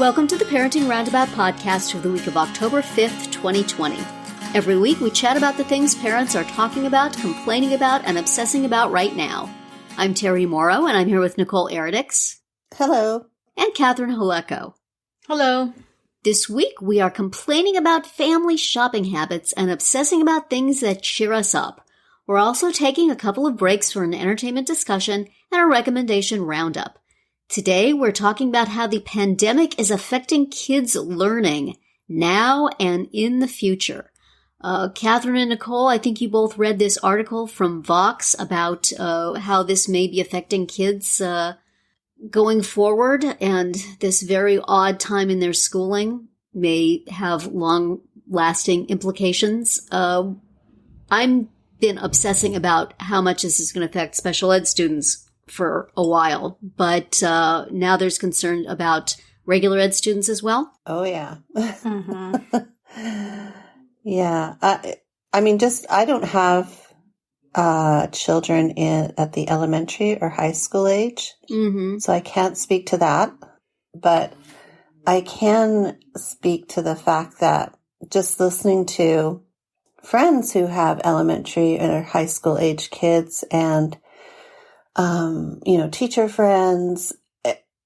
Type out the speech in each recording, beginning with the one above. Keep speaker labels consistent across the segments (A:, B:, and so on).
A: Welcome to the Parenting Roundabout podcast for the week of October 5th, 2020. Every week we chat about the things parents are talking about, complaining about, and obsessing about right now. I'm Terry Morrow, and I'm here with Nicole Eridix.
B: Hello.
A: And Catherine Haleko.
C: Hello.
A: This week we are complaining about family shopping habits and obsessing about things that cheer us up. We're also taking a couple of breaks for an entertainment discussion and a recommendation roundup. Today, we're talking about how the pandemic is affecting kids' learning now and in the future. Catherine and Nicole, I think you both read this article from Vox about how this may be affecting kids going forward, and this very odd time in their schooling may have long-lasting implications. I've been obsessing about how much this is going to affect special ed students for a while, but now there's concern about regular ed students as well.
B: Oh, yeah.
C: Mm-hmm.
B: Yeah. I don't have children at the elementary or high school age, so I can't speak to that. But I can speak to the fact that just listening to friends who have elementary or high school age kids and teacher friends,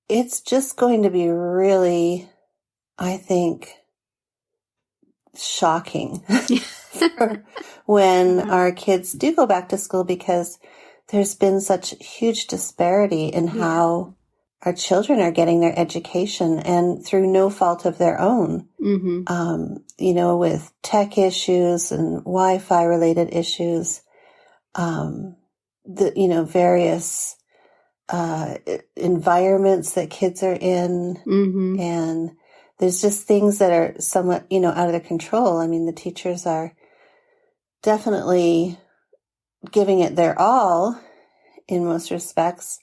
B: it's just going to be really, I think, shocking when our kids do go back to school, because there's been such huge disparity in how our children are getting their education, and through no fault of their own, with tech issues and Wi-Fi related issues, various environments that kids are in. And there's just things that are somewhat, out of their control. I mean, the teachers are definitely giving it their all in most respects.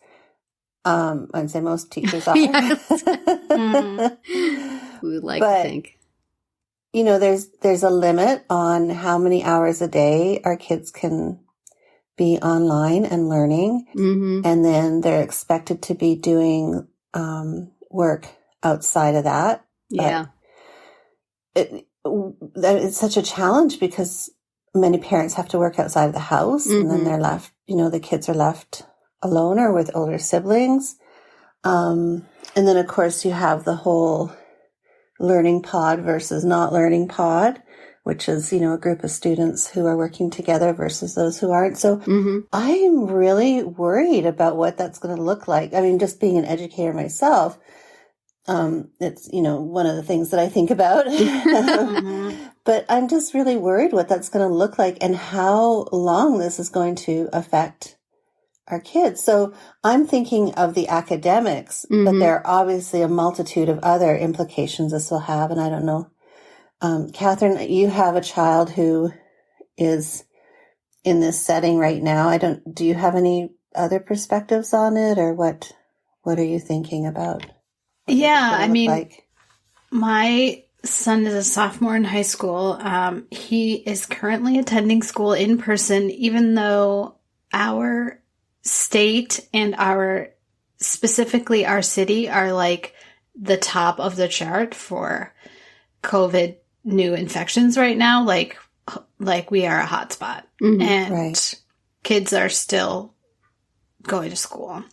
B: I'd say most teachers are.
A: Yes. We would like to think.
B: There's a limit on how many hours a day our kids can be online and learning. And then they're expected to be doing work outside of that.
A: Yeah.
B: It's such a challenge because many parents have to work outside of the house, and then they're left, the kids are left alone or with older siblings. And then, of course, you have the whole learning pod versus not learning pod, which is, a group of students who are working together versus those who aren't. So I'm really worried about what that's going to look like. I mean, just being an educator myself, it's, one of the things that I think about. But I'm just really worried what that's going to look like and how long this is going to affect our kids. So I'm thinking of the academics, but there are obviously a multitude of other implications this will have. And I don't know. Catherine, you have a child who is in this setting right now. Do you have any other perspectives on it, or what are you thinking about?
C: Yeah, my son is a sophomore in high school. He is currently attending school in person, even though our state and specifically our city are like the top of the chart for COVID new infections right now. Like we are a hotspot, and kids are still going to school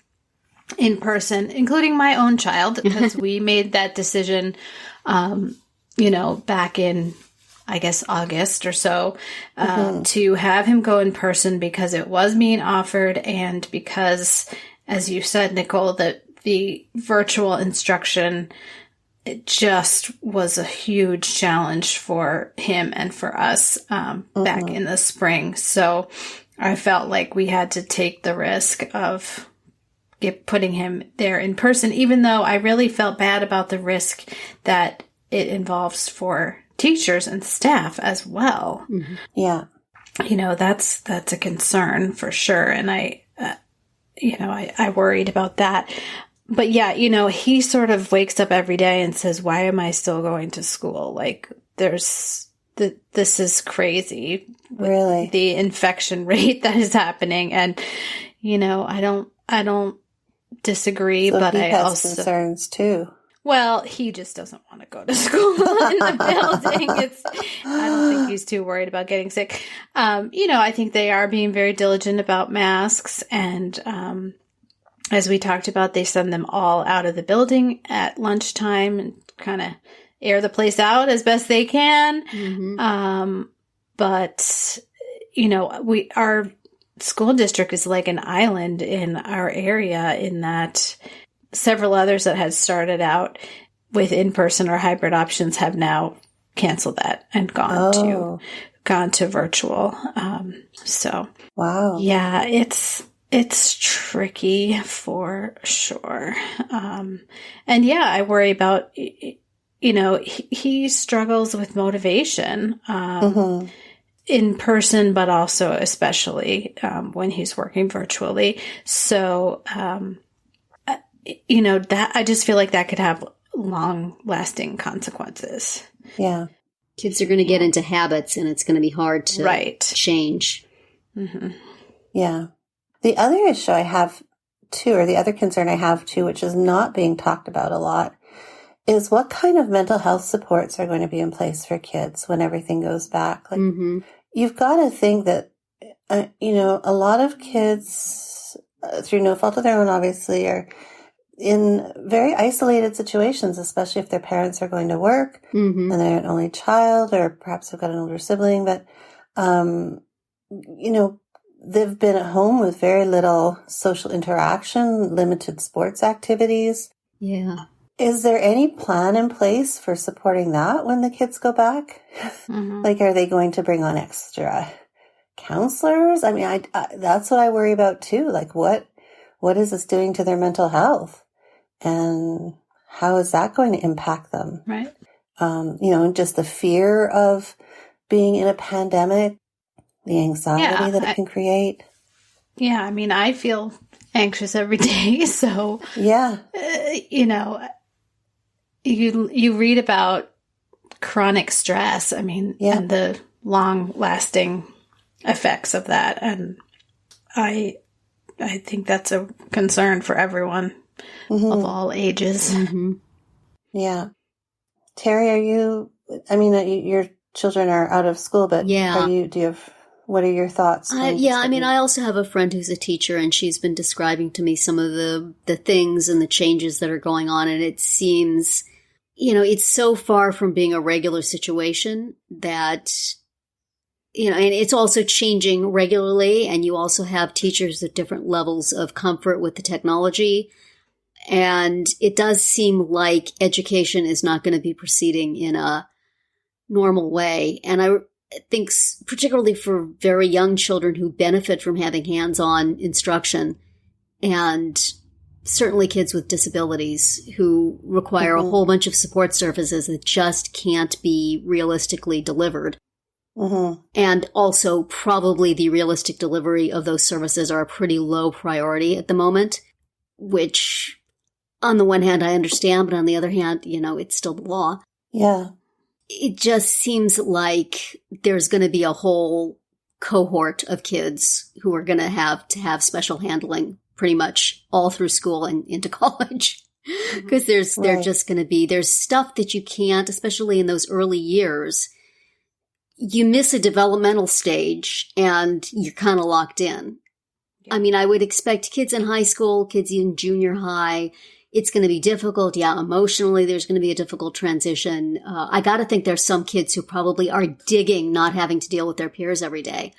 C: in person, including my own child, because we made that decision, back in, I guess, August or so, to have him go in person because it was being offered, and because, as you said, Nicole, that the virtual instruction, it just was a huge challenge for him and for us back in the spring. So I felt like we had to take the risk of putting him there in person, even though I really felt bad about the risk that it involves for teachers and staff as well.
B: Yeah.
C: That's a concern for sure. And I worried about that. But yeah, he sort of wakes up every day and says, why am I still going to school? Like this is crazy.
B: Really?
C: The infection rate that is happening. And, I don't disagree,
B: so
C: but
B: he
C: I
B: has
C: also
B: concerns too.
C: Well, he just doesn't want to go to school in the building. I don't think he's too worried about getting sick. I think they are being very diligent about masks. And as we talked about, they send them all out of the building at lunchtime and kind of air the place out as best they can.
A: Mm-hmm.
C: But, our school district is like an island in our area in that several others that had started out with in-person or hybrid options have now canceled that and gone to virtual. So
B: wow.
C: Yeah, it's tricky for sure. And yeah, I worry about, he struggles with motivation, in person, but also especially, when he's working virtually. So, that I just feel like that could have long lasting consequences.
B: Yeah.
A: Kids are going to get into habits and it's going to be hard to change.
C: Mm-hmm.
B: Yeah. The other issue I have too, or the other concern I have too, which is not being talked about a lot, is what kind of mental health supports are going to be in place for kids when everything goes back. Like, you've got to think that, a lot of kids, through no fault of their own, obviously, are in very isolated situations, especially if their parents are going to work and they're an only child, or perhaps they've got an older sibling. But, they've been at home with very little social interaction, limited sports activities.
A: Yeah.
B: Is there any plan in place for supporting that when the kids go back? Like, are they going to bring on extra counselors? I mean, I that's what I worry about too. Like, what is this doing to their mental health? And how is that going to impact them?
C: Right.
B: Just the fear of being in a pandemic, the anxiety that it can create.
C: Yeah. I mean, I feel anxious every day. So,
B: yeah,
C: you read about chronic stress. I mean, and the long lasting effects of that. And I think that's a concern for everyone of all ages.
B: Yeah. Terry, your children are out of school, but what are your thoughts?
A: I also have a friend who's a teacher, and she's been describing to me some of the things and the changes that are going on. And it seems, it's so far from being a regular situation that, and it's also changing regularly. And you also have teachers at different levels of comfort with the technology. And it does seem like education is not going to be proceeding in a normal way. And I think particularly for very young children who benefit from having hands-on instruction, and certainly kids with disabilities who require a whole bunch of support services that just can't be realistically delivered. And also probably the realistic delivery of those services are a pretty low priority at the moment, which on the one hand I understand, but on the other hand, it's still the law.
B: Yeah.
A: It just seems like there's going to be a whole cohort of kids who are going to have special handling pretty much all through school and into college. Because there's just going to be, there's stuff that you can't, especially in those early years. You miss a developmental stage and you're kind of locked in. Yeah. I mean, I would expect kids in high school, kids in junior high, it's going to be difficult. Yeah, emotionally, there's going to be a difficult transition. I got to think there's some kids who probably are digging not having to deal with their peers every day,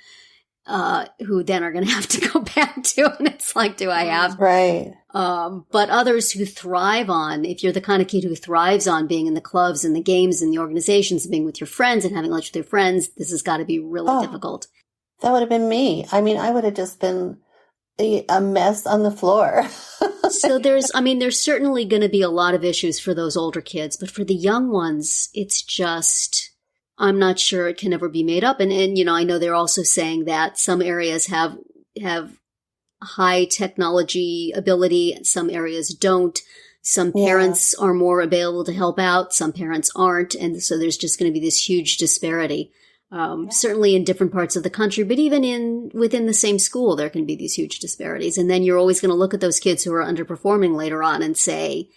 A: who then are going to have to go back to, and it's like, do I have?
B: Right.
A: But others who thrive on, if you're the kind of kid who thrives on being in the clubs and the games and the organizations and being with your friends and having lunch with your friends, this has got to be really difficult.
B: That would have been me. I mean, I would have just been a mess on the floor.
A: So there's certainly going to be a lot of issues for those older kids, but for the young ones, it's just, I'm not sure it can ever be made up. And I know they're also saying that some areas have high technology ability and some areas don't. Some parents are more available to help out. Some parents aren't. And so there's just going to be this huge disparity. Certainly in different parts of the country, but even within the same school, there can be these huge disparities. And then you're always going to look at those kids who are underperforming later on and say,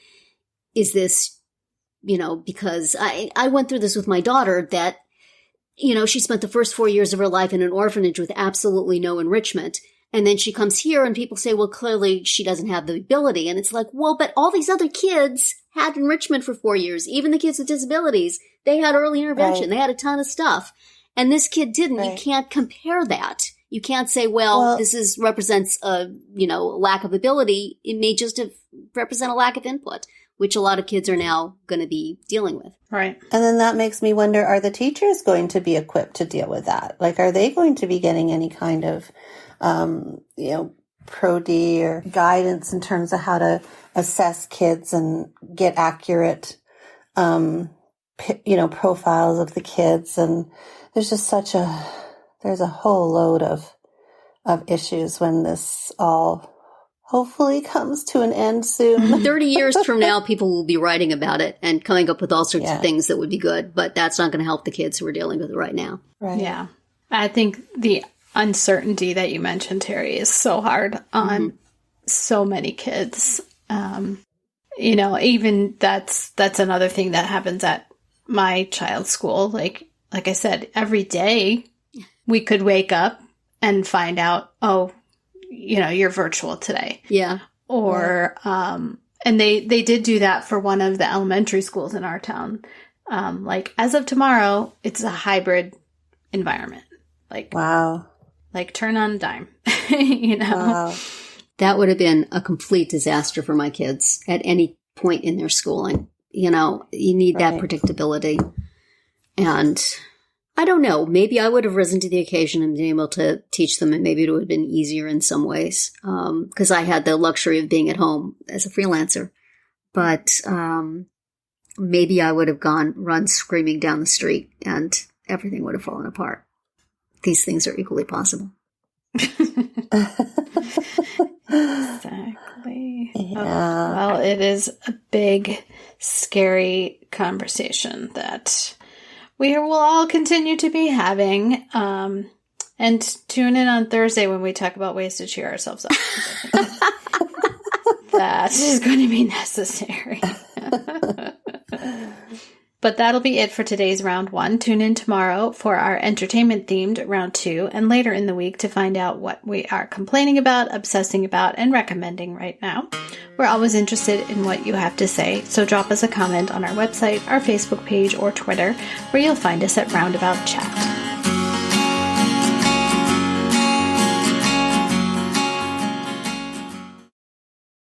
A: is this because I went through this with my daughter that, she spent the first 4 years of her life in an orphanage with absolutely no enrichment. And then she comes here and people say, well, clearly she doesn't have the ability. And it's like, well, but all these other kids had enrichment for 4 years. Even the kids with disabilities, they had early intervention. Right. They had a ton of stuff. And this kid didn't. Right. You can't compare that. You can't say, well, this represents a, lack of ability. It may just represent a lack of input, which a lot of kids are now going to be dealing with.
C: Right.
B: And then that makes me wonder, are the teachers going to be equipped to deal with that? Like, are they going to be getting any kind of, Pro-D or guidance in terms of how to assess kids and get accurate, profiles of the kids? And there's just there's a whole load of issues when this all hopefully comes to an end soon.
A: 30 years from now, people will be writing about it and coming up with all sorts of things that would be good, but that's not going to help the kids who are dealing with it right now.
B: Right.
C: Yeah. I think the uncertainty that you mentioned, Terry, is so hard on so many kids. Even that's another thing that happens at my child's school. Like I said, every day we could wake up and find out, you're virtual today.
A: Yeah.
C: Or, and they did do that for one of the elementary schools in our town. As of tomorrow, it's a hybrid environment.
B: Wow.
A: Turn on a dime, Wow. That would have been a complete disaster for my kids at any point in their schooling. You need that predictability. And I don't know, maybe I would have risen to the occasion and been able to teach them, and maybe it would have been easier in some ways, because I had the luxury of being at home as a freelancer. But maybe I would have run screaming down the street and everything would have fallen apart. These things are equally possible.
C: Exactly.
B: Yeah.
C: Well, it is a big, scary conversation that we will all continue to be having. And tune in on Thursday when we talk about ways to cheer ourselves up. That is going to be necessary. But that'll be it for today's round 1. Tune in tomorrow for our entertainment-themed round 2, and later in the week to find out what we are complaining about, obsessing about, and recommending right now. We're always interested in what you have to say, so drop us a comment on our website, our Facebook page, or Twitter, where you'll find us at Roundabout Chat.